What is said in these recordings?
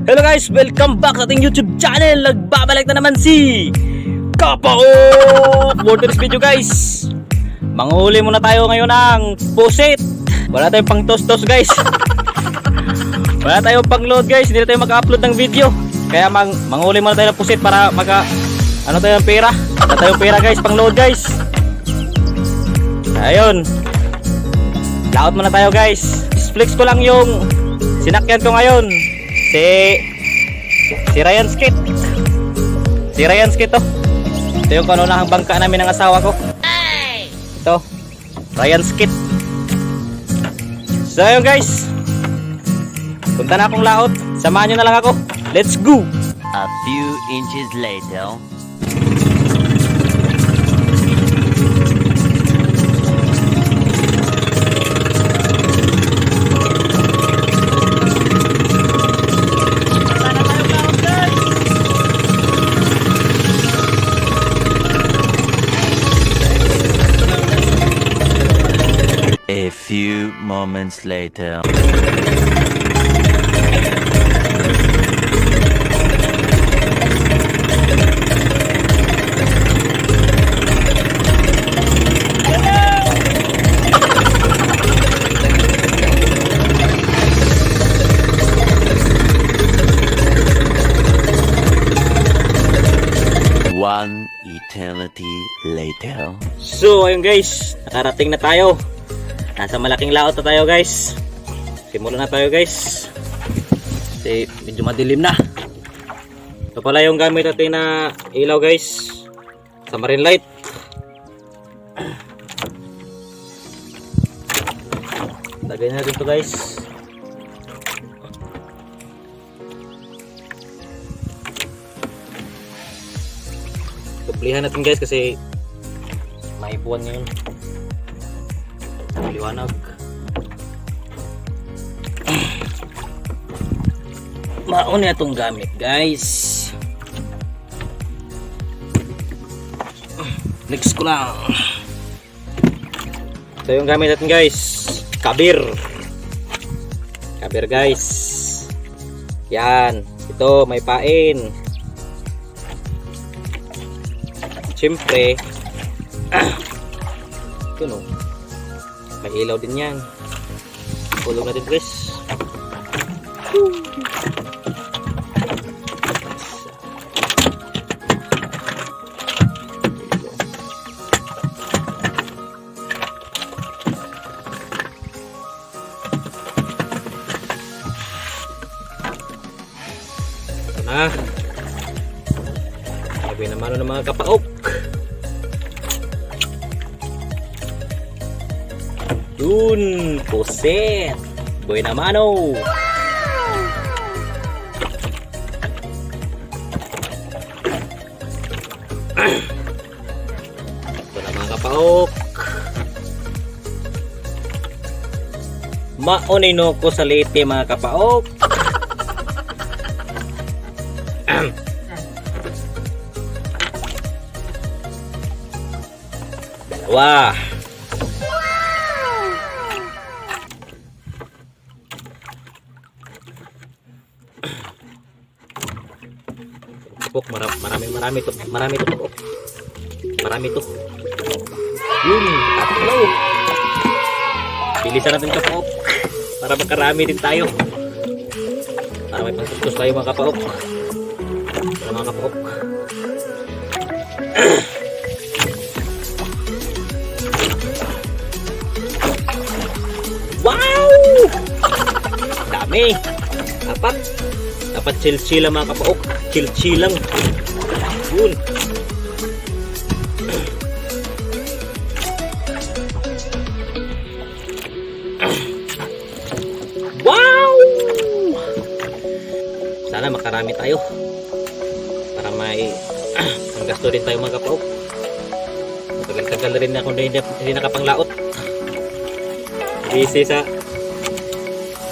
Hello guys, welcome back sa ating YouTube channel. Nagbabalik na naman si Kapao. For today's video guys, manghuli muna tayo ngayon ng pusit. Wala tayong pang tos-tos guys. Wala tayong pang load guys. Hindi na tayo mag-upload ng video. Kaya manghuli muna tayo ng pusit para tayo ng pera. Wala tayong pera guys, pang load guys. Ayun, laot muna tayo guys. Flex ko lang yung sinakyan ko ngayon. Si Ryan Skit. Si Ryan Skit to. Ito yung kanunahang bangka namin ng asawa ko. Ito, Ryan Skit. So ayun guys, punta na akong laot. Samahan nyo na lang ako. Let's go. A few inches later. A few moments later. One eternity later. So ayun guys, nakarating na tayo. Nasa malaking laot na tayo guys. Simulan na tayo guys. Kasi medyo madilim na. Ito pala yung gamit natin na ilaw guys. Sa marine light. Lagay natin ito guys. Tuplihan natin guys kasi may buwan ngayon. Liwanag. Mauna itong gamit guys. Next ko lang. Ito yung gamit natin guys. Kabir. Kabir guys. Yan. Ito may pain. Siyempre yun o, may ilaw din yan. Kulog natin guys. Ito na. Sabi naman ng mga kapaok. Yun, puset. Boy naman oh. Ito na mga kapaok. Maunino ko sa liti mga kapaok. Dalawa. Marami to. Marami to. Yun, tatlo. Bilisan natin kapaok para makarami din tayo. Para may pangtustos tayo mga kapaok. Para mga kapaok. Wow! Dami. Dapat chill lang mga kapaok. Chill lang. Yun. Wow! Sana makarami tayo para may panggasto din tayo mga kapaok. Matagal-tagal na rin ako hindi nakapanglaot.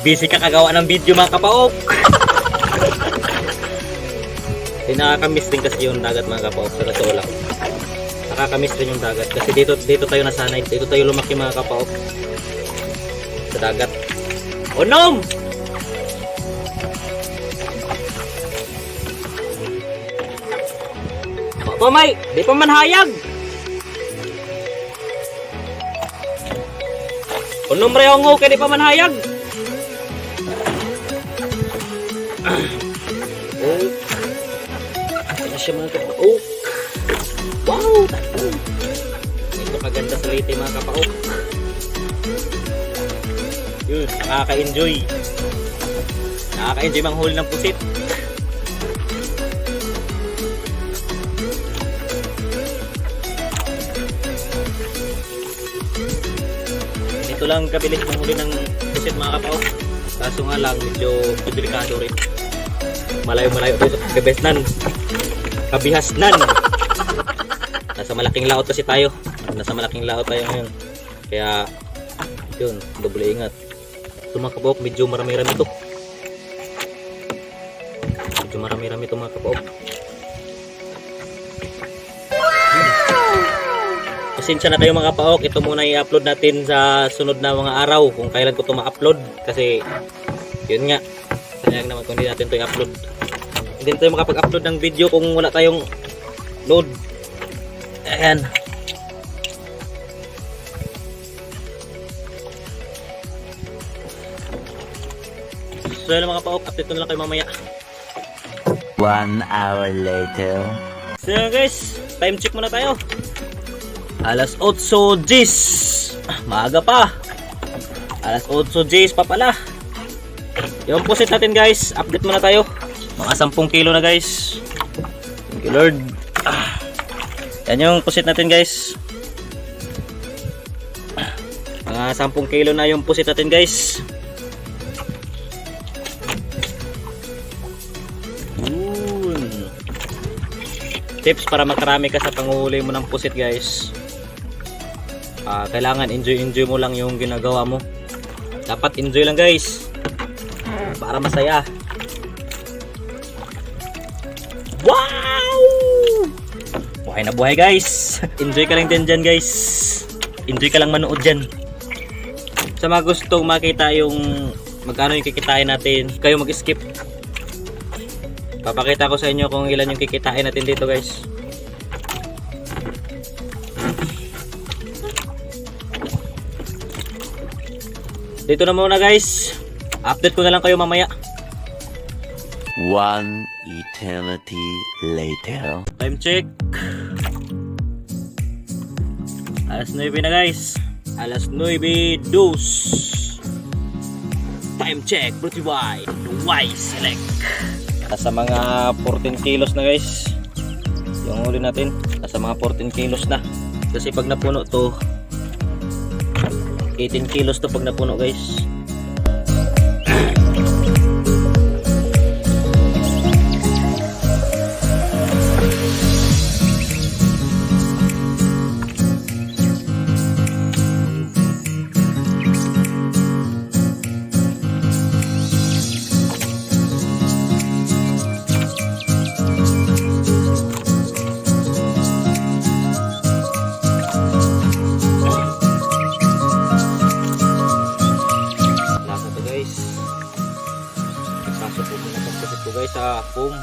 Busy kakagawa ng video mga kapaok. Nakakamiss din kasi yung dagat mga kapaok, sa totoo lang. Nakakamiss din yung dagat kasi dito tayo nasanay, dito tayo lumaki mga kapaok sa dagat. Onom! Pamay, di pa man hayag. Kung numre ang okay, di pa man hayag. Oh. Ano siya mga kapaok? Wow! Ito kaganda sa liti mga kapaok. Yun, nakaka-enjoy. Nakaka-enjoy manghuli ng pusit. Ito lang kabilis manghuli ng pusit mga kapaok. Kaso nga lang, medyo delikado rin. Malayo-malayo ito sa gabesnan. Kabihasnan. Nasa malaking laot kasi tayo. Nasa malaking laot tayo ngayon. Kaya, yun, doble ingat. Ito mga kapaok, medyo marami-rami ito. Medyo marami-rami ito mga kapaok. Pasensya na kayo mga kapaok. Ito muna i-upload natin sa sunod na mga araw kung kailan ko ito ma-upload. Kasi, yun nga. Sayang naman kung hindi natin ito i-upload. Hindi tayo makapag-upload ng video kung wala tayong load. Ayan. So yun mga kapaok, update ko na lang kayo mamaya. 1 hour later. So yun guys, time check muna tayo. Alas 8:10. Maaga pa. Alas 8:10 pa pala. Yung pusit natin guys, update muna tayo. Mga 10 kilo na guys. Thank you Lord. Yan yung pusit natin guys. Mga 10 kilo na yung pusit natin guys. Yun. Tips para makarami ka sa panguhuli mo ng pusit guys. Kailangan enjoy mo lang yung ginagawa mo. Dapat enjoy lang guys. Para masaya. Wow! Buhay na buhay guys. Enjoy ka lang dyan guys. Enjoy ka lang manood dyan. Sa mga gustong makita yung magkano yung kikitain natin, kayo mag-skip. Papakita ko sa inyo kung ilan yung kikitain natin dito guys. Dito na muna guys. Update ko na lang kayo mamaya. 1 eternity later. Time check. Alas 9 na guys. Alas 9:02. Time check. Brought to you by the Wise Select. Nasa mga 14 kilos na guys. Yung huli natin. Nasa mga 14 kilos na. Kasi pag napuno to 18 kilos to pag napuno guys. Sa foam.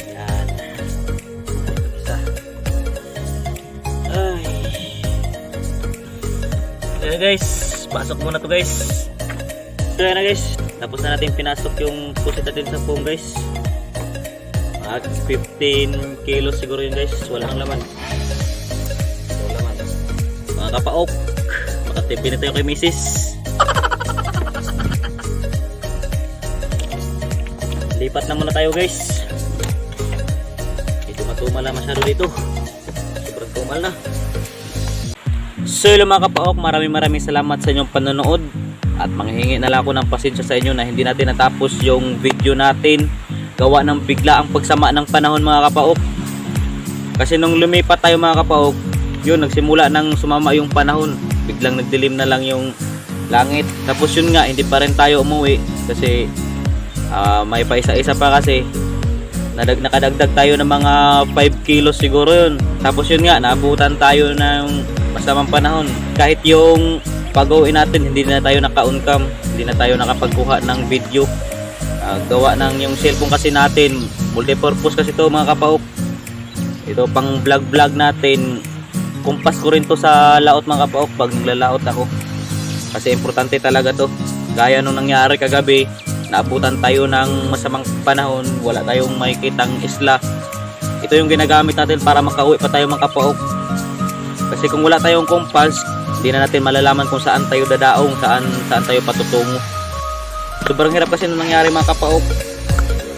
Yan. Isa. Ay. Ayan guys. Pasok muna to guys. So yan na guys. Tapos na natin pinasok yung pusit natin sa foam guys. At 15 kilos siguro yun guys. Walang laman. Walang laman. Mga kapaok. Makatipi na tayo kay misis. Lipat na muna tayo guys. Medyo matumal na masyado dito. Sobrang tumal na. So yun mga kapaok, maraming salamat sa inyong panonood. At manghihingi na lang ako ng pasensya sa inyo na hindi natin natapos yung video natin. Gawa ng bigla ang pagsama ng panahon mga kapaok. Kasi nung lumipat tayo mga kapaok, yun nagsimula nang sumama yung panahon. Biglang nagdilim na lang yung langit. Tapos yun nga, hindi pa rin tayo umuwi. Kasi may pa isa-isa pa kasi nakadagdag tayo ng mga 5 kilos siguro yun. Tapos yun nga, naabutan tayo ng masamang panahon. Kahit yung pag-uwi natin, hindi na tayo naka-on cam, hindi na tayo nakapagkuha ng video. gawa ng yung cellphone kasi natin, multipurpose kasi to mga kapaok. Ito pang vlog natin. Kumpas ko rin to sa laot mga kapaok pag naglalaot ako, kasi importante talaga to. Gaya nung nangyari kagabi, naabutan tayo ng masamang panahon, wala tayong makikitang isla. Ito yung ginagamit natin para makauwi pa tayo mga kapaok, kasi kung wala tayong kumpas, hindi na natin malalaman kung saan tayo dadaong, saan tayo patutungo. Sobrang hirap kasi nung nangyari mga kapaok.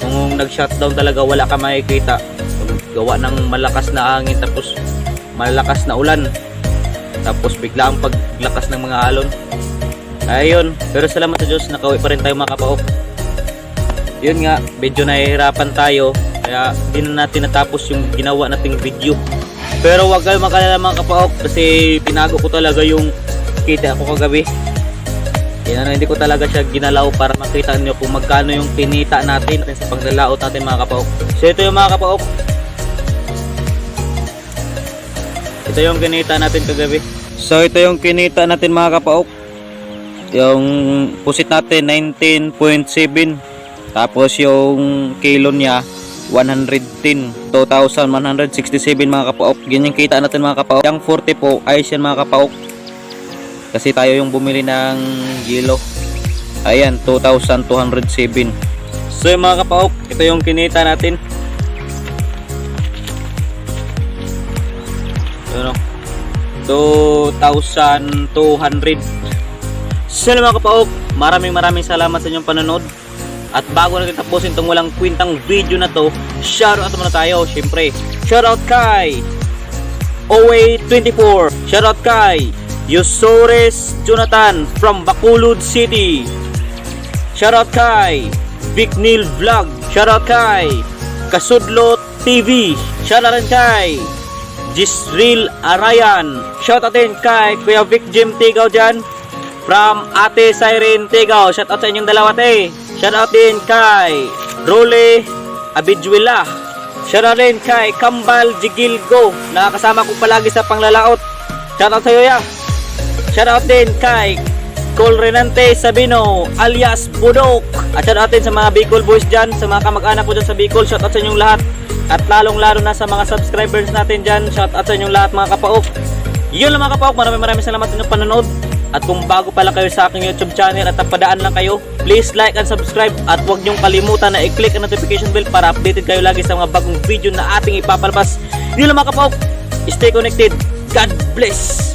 Nung nag-shutdown talaga, wala ka makikita. Gawa ng malakas na hangin, tapos malakas na ulan, tapos bigla ang paglakas ng mga alon. Ayun, pero salamat sa Diyos, nakauwi pa rin tayo mga kapaok. Yun nga, medyo nahihirapan tayo, kaya hindi na natin natapos yung ginawa nating video. Pero wag kayo makalala mga kapaok, kasi pinago ko talaga yung kita ko kagabi. Hindi ko talaga siya ginalaw para makita nyo kung magkano yung kinita natin sa paglalaot natin mga kapaok. So ito yung mga kapaok, ito yung kinita natin kagabi. So ito yung kinita natin mga kapaok. Yung pusit natin 19.7. Tapos yung kilo niya 110, 2,167 mga kapaok. Ganyan kita natin mga kapaok. Yung 40 po ayos yan mga kapaok, kasi tayo yung bumili ng kilo. Ayan, 2,207. So yung mga kapaok, ito yung kinita natin. Ano, 2,200. So mga kapaok, maraming salamat sa inyong panonood. At bago natin tapusin itong walang kwintang video na to, shoutout muna tayo. Syempre, shoutout kay OA24, shoutout kay Yusores Jonathan from Bacolod City, shoutout kay Big Neil Vlog, shoutout kay Kasudlo TV, shoutout rin kay Gisril Arayan, shoutout din kay Kuya Vic Jim Tigaw dyan from Ate Siren Tigaw. Shoutout sa inyong dalawa te. Shoutout din kay Role Abidjuela, shoutout din kay Kambal Jigilgo, nakakasama ko palagi sa panglalaot. Shoutout sa iyo ya. Shoutout din kay Col Renante Sabino alias Budok. At shoutout din sa mga Bicol boys dyan, sa mga kamag-anak ko dyan sa Bicol. Shoutout sa inyong lahat. At lalong-lalo na sa mga subscribers natin dyan, shoutout sa inyong lahat mga kapaok. Yun lang mga kapaok, maraming salamat sa inyong panonood. At kung bago pala kayo sa aking YouTube channel at napadaan lang kayo, please like and subscribe. At huwag niyong kalimutan na i-click ang notification bell para updated kayo lagi sa mga bagong video na ating ipapalabas. Yun lang mga kapaok, stay connected. God bless!